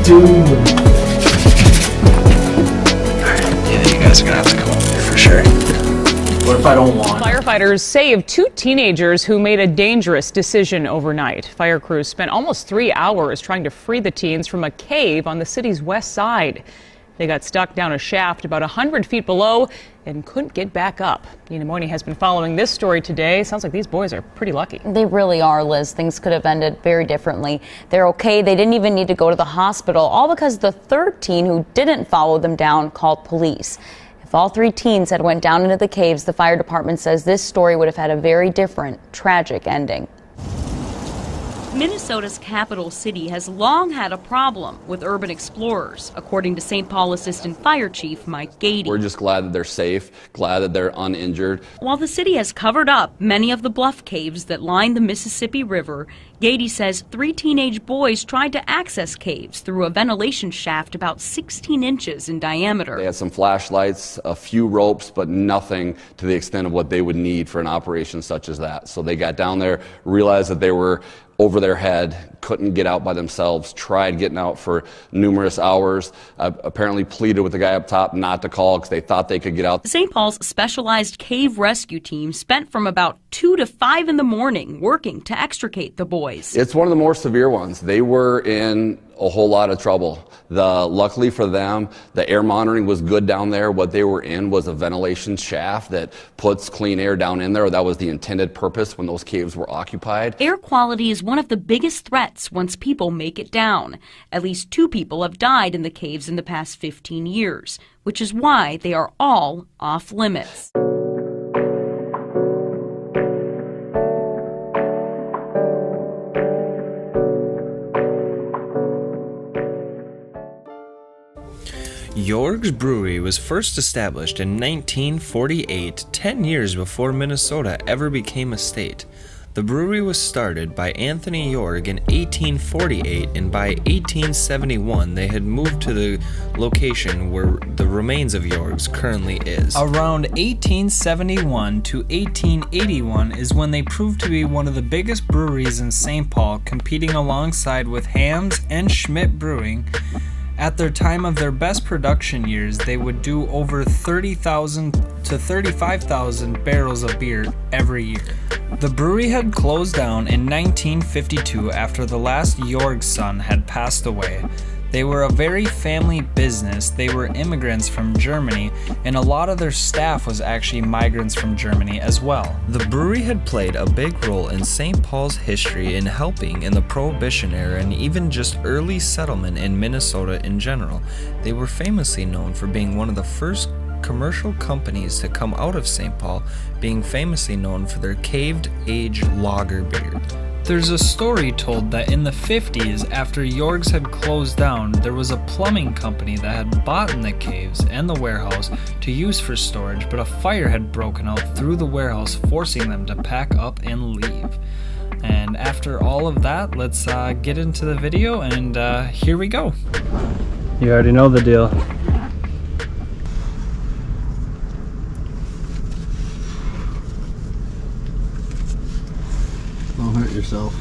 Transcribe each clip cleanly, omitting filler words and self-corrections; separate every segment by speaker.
Speaker 1: Dude. Yeah, you guys are gonna have to come up here for sure. What if I don't want?
Speaker 2: Firefighters saved two teenagers who made a dangerous decision overnight. Fire crews spent almost 3 hours trying to free the teens from a cave on the city's west side. They got stuck down a shaft about 100 feet below and couldn't get back up. Nina Mooney has been following this story today. Sounds like these boys are pretty lucky.
Speaker 3: They really are, Liz. Things could have ended very differently. They're okay. They didn't even need to go to the hospital, all because the third teen who didn't follow them down called police. If all three teens had went down into the caves, the fire department says this story would have had a very different, tragic ending.
Speaker 4: Minnesota's capital city has long had a problem with urban explorers, according to St. Paul Assistant Fire Chief Mike Gady.
Speaker 5: We're just glad that they're safe, glad that they're uninjured.
Speaker 4: While the city has covered up many of the bluff caves that line the Mississippi River, Gady says 3 teenage boys tried to access caves through a ventilation shaft about 16 inches in diameter.
Speaker 5: They had some flashlights, a few ropes, but nothing to the extent of what they would need for an operation such as that. So they got down there, realized that they were over their head, couldn't get out by themselves, tried getting out for numerous hours, apparently pleaded with the guy up top not to call because they thought they could get out.
Speaker 4: St. Paul's specialized cave rescue team spent from about 2 to 5 in the morning working to extricate the boys.
Speaker 5: It's one of the more severe ones. They were in a whole lot of trouble. Luckily for them, the air monitoring was good down there. What they were in was a ventilation shaft that puts clean air down in there. That was the intended purpose when those caves were occupied.
Speaker 4: Air quality is one of the biggest threats once people make it down. At least 2 people have died in the caves in the past 15 years, which is why they are all off limits.
Speaker 6: Yoergs Brewery was first established in 1948, 10 years before Minnesota ever became a state. The brewery was started by Anthony Yoerg in 1848, and by 1871 they had moved to the location where the remains of Yoergs currently is.
Speaker 7: Around 1871 to 1881 is when they proved to be one of the biggest breweries in St. Paul, competing alongside with Hams and Schmidt Brewing. At their time of their best production years, they would do over 30,000 to 35,000 barrels of beer every year. The brewery had closed down in 1952 after the last Yoergs son had passed away. They were a very family business. They were immigrants from Germany, and a lot of their staff was actually migrants from Germany as well.
Speaker 6: The brewery had played a big role in St. Paul's history in helping in the Prohibition era and even just early settlement in Minnesota in general. They were famously known for being one of the first commercial companies to come out of St. Paul, being famously known for their caved-age lager beer.
Speaker 7: There's a story told that in the 50s, after Yoergs had closed down, there was a plumbing company that had bought in the caves and the warehouse to use for storage, but a fire had broken out through the warehouse, forcing them to pack up and leave. And after all of that, let's get into the video, and here we go.
Speaker 1: You already know the deal. Don't hurt yourself.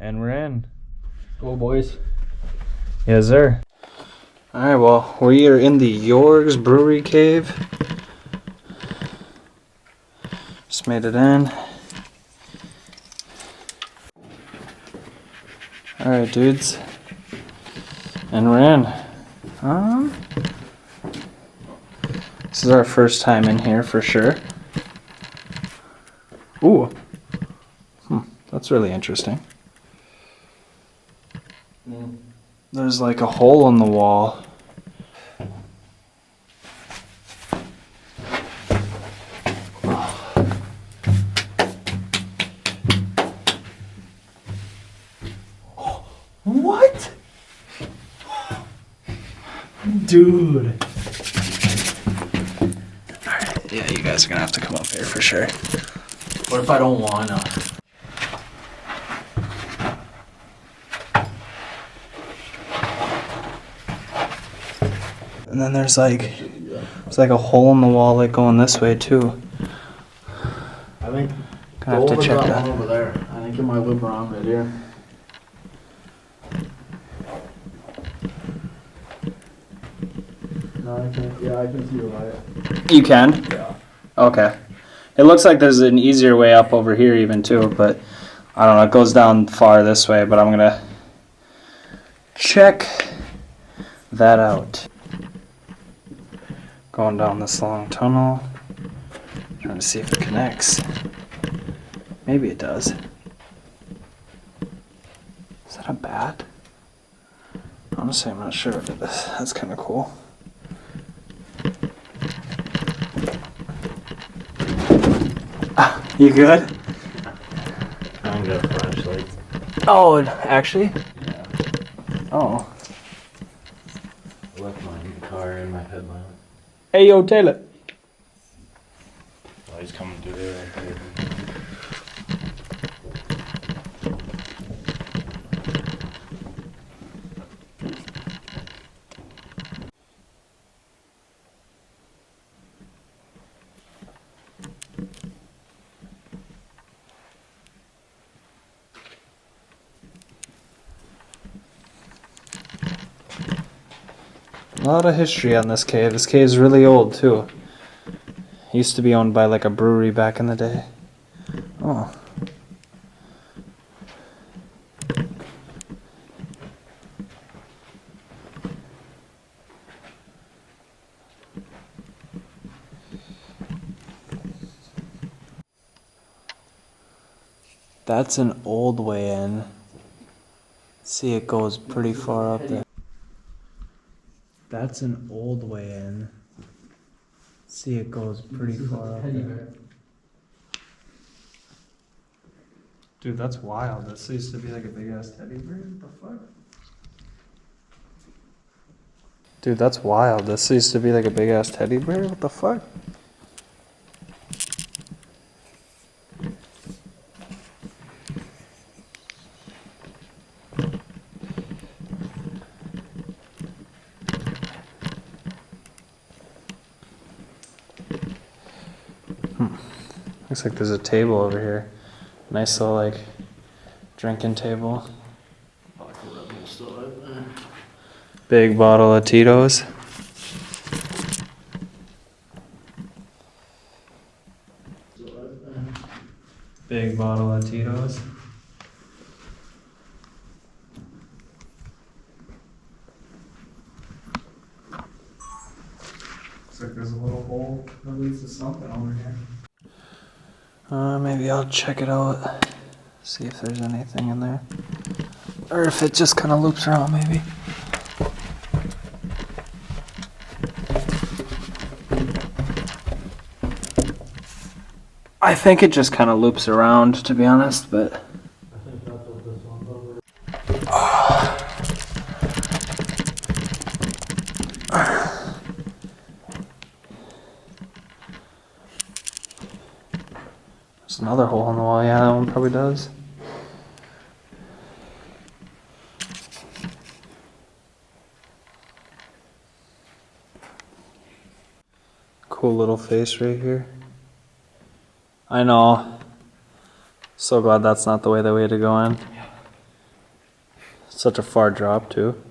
Speaker 7: And we're in.
Speaker 1: Go, boys.
Speaker 7: Yes, sir. Alright, well, we are in the Yoergs Brewery Cave. Just made it in. Alright, dudes. And we're in. This is our first time in here for sure. Ooh. That's really interesting. There's like a hole in the wall.
Speaker 1: What? Dude. Alright, yeah, you guys are gonna have to come up here for sure. What if I don't wanna? And then there's like a hole in the wall like going this way too.
Speaker 8: I think
Speaker 1: Gonna have to check that.
Speaker 8: one over there. I think you might loop around right here. No, I can see the light.
Speaker 1: You can?
Speaker 8: Yeah.
Speaker 1: Okay. It looks like there's an easier way up over here even too, but I don't know, it goes down far this way, but I'm gonna check that out. Going down this long tunnel, trying to see if it connects. Maybe it does. Is that a bat? Honestly, I'm not sure if it is. That's kind of cool. You good?
Speaker 8: I'm gonna flashlight.
Speaker 1: Oh, actually?
Speaker 8: Yeah.
Speaker 1: Oh.
Speaker 8: I left my car in my headlamp.
Speaker 1: Hey, yo, Taylor.
Speaker 8: Oh, he's coming through there.
Speaker 1: A lot of history on this cave. This cave's really old, too. It used to be owned by, like, a brewery back in the day. Oh. That's an old way in. See, it goes pretty far up there. That's an old way in. See, it goes pretty far up there. Dude, that's wild. This used to be like a big ass teddy bear. What the fuck? Dude, that's wild. This used to be like a big ass teddy bear. What the fuck? Looks like there's a table over here. Nice little like drinking table. Big bottle of Tito's. Big bottle of Tito's. Looks like there's a little hole that leads to something over here. Maybe I'll check it out, see if there's anything in there. Or if it just kind of loops around, maybe. I think it just kind of loops around, to be honest, but...
Speaker 8: I think that's what this one's over.
Speaker 1: There's another hole in the wall. Yeah, that one probably does. Cool little face right here. I know. So glad that's not the way that we had to go in. Such a far drop, too.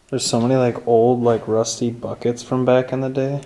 Speaker 1: There's so many like old like rusty buckets from back in the day.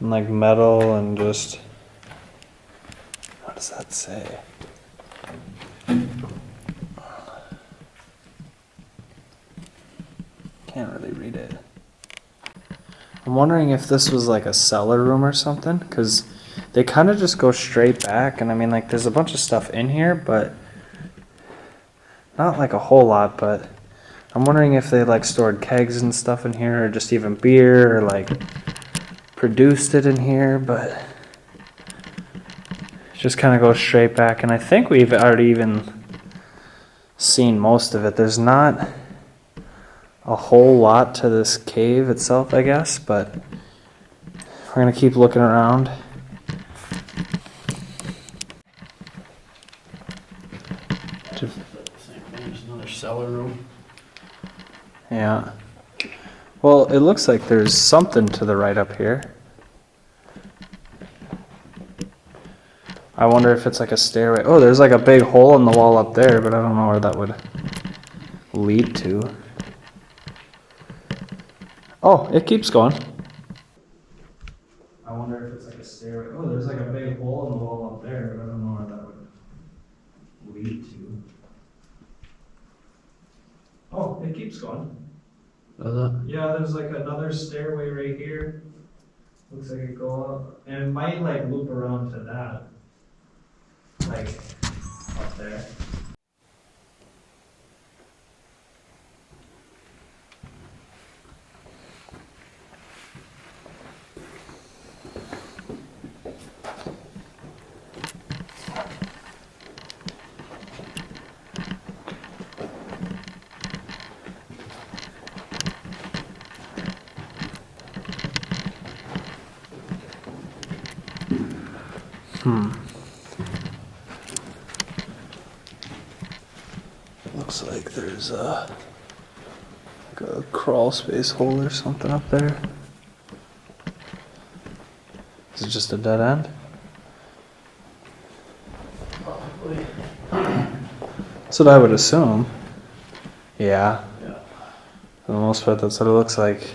Speaker 1: And like metal and just, what does that say? Can't really read it. I'm wondering if this was like a cellar room or something, because they kind of just go straight back, and I mean like there's a bunch of stuff in here, but not like a whole lot. But I'm wondering if they like stored kegs and stuff in here, or just even beer, or like produced it in here. But it's just kind of goes straight back, and I think we've already even seen most of it. There's not a whole lot to this cave itself, I guess, but we're gonna keep looking around.
Speaker 8: Same thing, there's another cellar room.
Speaker 1: Yeah. Well, it looks like there's something to the right up here. I wonder if it's like a stairway. Oh, there's like a big hole in the wall up there, but I don't know where that would lead to. Oh, it keeps going. I wonder if it's like a stairway. Oh, there's like a big hole in the wall up there, but I don't know where that would lead to. Oh, it keeps going. Yeah, there's like another stairway right here. Looks like it go up, and it might like loop around to that, like up there. Looks like there's like a crawl space hole or something up there. Is it just a dead end?
Speaker 8: Probably.
Speaker 1: That's what I would assume. Yeah.
Speaker 8: Yeah.
Speaker 1: For the most part, that's what it looks like.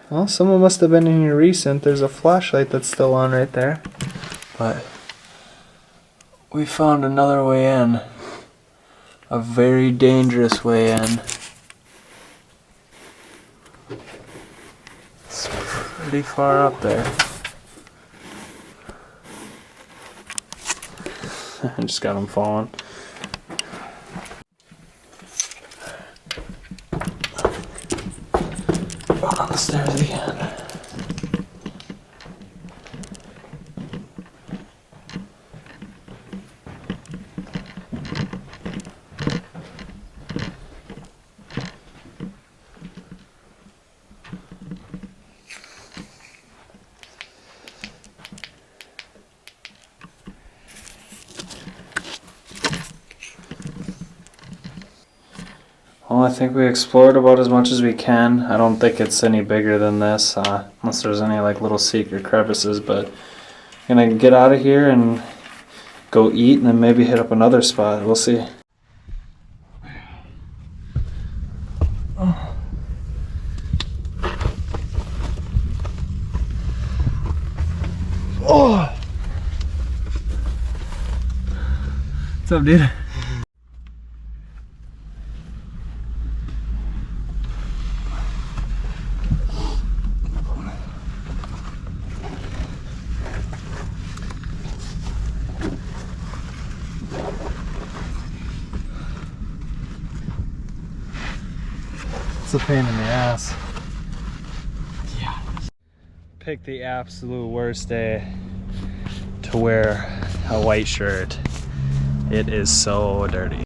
Speaker 1: Well, someone must have been in here recent. There's a flashlight that's still on right there. But we found another way in. A very dangerous way in. It's pretty far up there. I just got him falling. Going on the stairs again. Well, I think we explored about as much as we can. I don't think it's any bigger than this, unless there's any like little secret crevices, but I'm gonna get out of here and go eat and then maybe hit up another spot. We'll see. Oh! What's up, dude? It's a pain in the ass. Yeah. Pick the absolute worst day to wear a white shirt. It is so dirty.